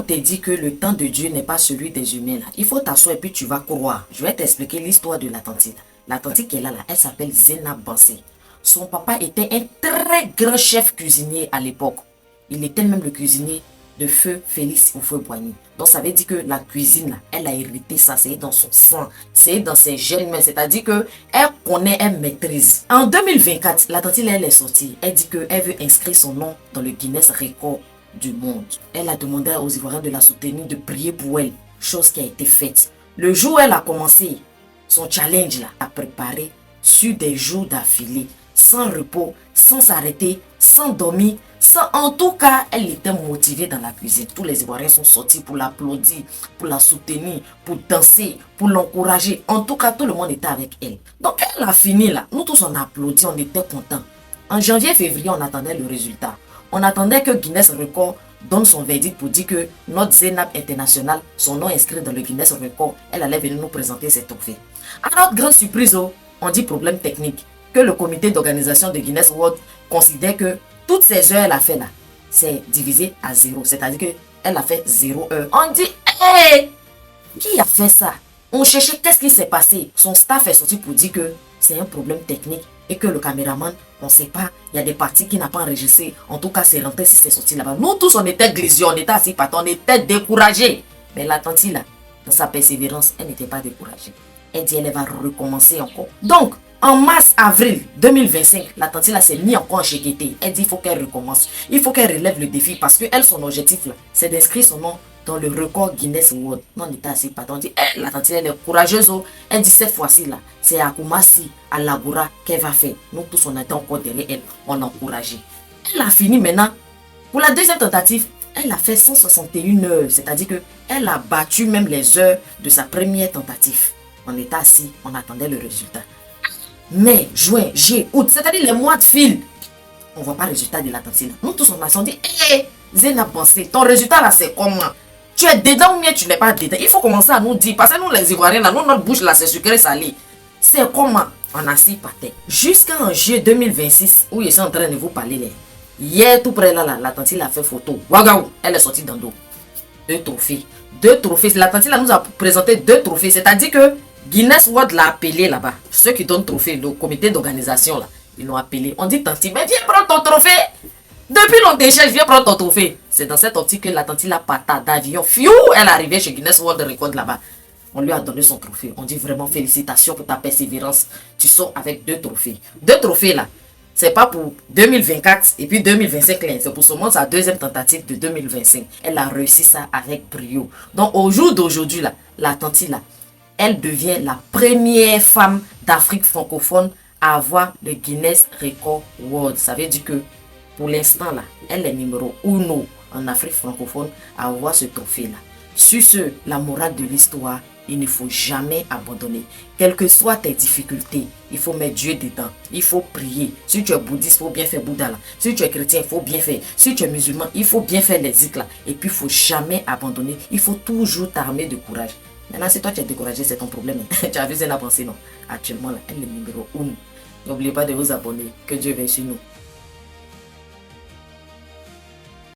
te dit que le temps de Dieu n'est pas celui des humains, là, il faut t'asseoir et puis tu vas croire. Je vais t'expliquer l'histoire de la tante. La tante qui est là, elle s'appelle Zainab Bansé. Son papa était un très grand chef cuisinier à l'époque. Il était même le cuisinier de feu Félix Houphouët-Boigny. Donc ça veut dire que la cuisine, là, elle a hérité ça, c'est dans son sang, c'est dans ses gènes, c'est-à-dire que elle connaît, elle maîtrise. En 2024, la tante elle est sortie, elle dit qu'elle veut inscrire son nom dans le Guinness Record du monde. Elle a demandé aux Ivoiriens de la soutenir, de prier pour elle, chose qui a été faite. Le jour où elle a commencé son challenge là, à préparer sur des jours d'affilée, sans repos, sans s'arrêter, sans dormir, en tout cas, elle était motivée dans la cuisine. Tous les Ivoiriens sont sortis pour l'applaudir, pour la soutenir, pour danser, pour l'encourager. En tout cas, tout le monde était avec elle. Donc, elle a fini là. Nous tous, on a applaudi, on était contents. En janvier, février, on attendait le résultat. On attendait que Guinness Record donne son verdict pour dire que notre Zainab internationale, son nom inscrit dans le Guinness Record, elle allait venir nous présenter ses trophées. À notre grande surprise, on dit problème technique, que le comité d'organisation de Guinness World considère que toutes ces heures qu'elle a fait là, c'est divisé à 0. C'est-à-dire qu'elle a fait 0 heure. On dit, hé, qui a fait ça? On cherchait qu'est-ce qui s'est passé. Son staff est sorti pour dire que c'est un problème technique et que le caméraman, on ne sait pas, il y a des parties qui n'a pas enregistré. En tout cas, c'est rentré si c'est sorti là-bas. Nous tous, on était glissés, on était assis par terre, on était découragés. Mais la tante là, dans sa persévérance, elle n'était pas découragée. Elle dit, elle va recommencer encore. Donc, en mars-avril 2025, la tante là s'est mise encore en chéqueté. Elle dit il faut qu'elle recommence. Il faut qu'elle relève le défi parce que elle, son objectif là, c'est d'inscrire son nom dans le record Guinness World. Non, on était assis par terre. On dit, la tante elle est courageuse. Elle dit cette fois-ci là, c'est à Koumassi, à Lagora qu'elle va faire. Nous tous, on était encore derrière elle. On l'a encouragée. Elle a fini maintenant. Pour la deuxième tentative, elle a fait 161 heures. C'est-à-dire qu'elle a battu même les heures de sa première tentative. On était assis, on attendait le résultat. Mai, juin, juillet, août, c'est-à-dire les mois de fil. On ne voit pas le résultat de la tante. Nous tous on a dit, hé, Zainab Bansé, ton résultat là c'est comment? Tu es dedans ou bien tu n'es pas dedans? Il faut commencer à nous dire, parce que nous les Ivoiriens là, nous, notre bouche là c'est sucré salé. C'est comment? On a assis par terre. Jusqu'en juillet 2026, où je suis en train de vous parler là. Hier, tout près là, la tante a fait photo. Wagaou, elle est sortie dans l'eau. 2 trophées. 2 trophées. La tante là nous a présenté 2 trophées. C'est-à-dire que Guinness World l'a appelé là-bas. Ceux qui donnent trophée, le comité d'organisation là, ils l'ont appelé. On dit tante, mais viens prendre ton trophée. Depuis l'on décharge, viens prendre ton trophée. C'est dans cette optique que la tante la patate d'avion. Fiou, elle est arrivée chez Guinness World Record là-bas. On lui a donné son trophée. On dit vraiment félicitations pour ta persévérance. Tu sors avec 2 trophées. 2 trophées là. C'est pas pour 2024 et puis 2025. C'est pour seulement sa deuxième tentative de 2025. Elle a réussi ça avec brio. Donc au jour d'aujourd'hui là, la tante là, elle devient la première femme d'Afrique francophone à avoir le Guinness Record World. Ça veut dire que pour l'instant là, elle est numéro 1 en Afrique francophone à avoir ce trophée là. Sur ce, la morale de l'histoire, il ne faut jamais abandonner. Quelles que soient tes difficultés, il faut mettre Dieu dedans. Il faut prier. Si tu es bouddhiste, il faut bien faire Bouddha là. Si tu es chrétien, il faut bien faire. Si tu es musulman, il faut bien faire les zik là. Et puis, il ne faut jamais abandonner. Il faut toujours t'armer de courage. Maintenant, si toi tu es découragé, c'est ton problème. Tu as vu la pensée, non? Actuellement, là, elle est numéro 1. N'oubliez pas de vous abonner. Que Dieu veille sur nous.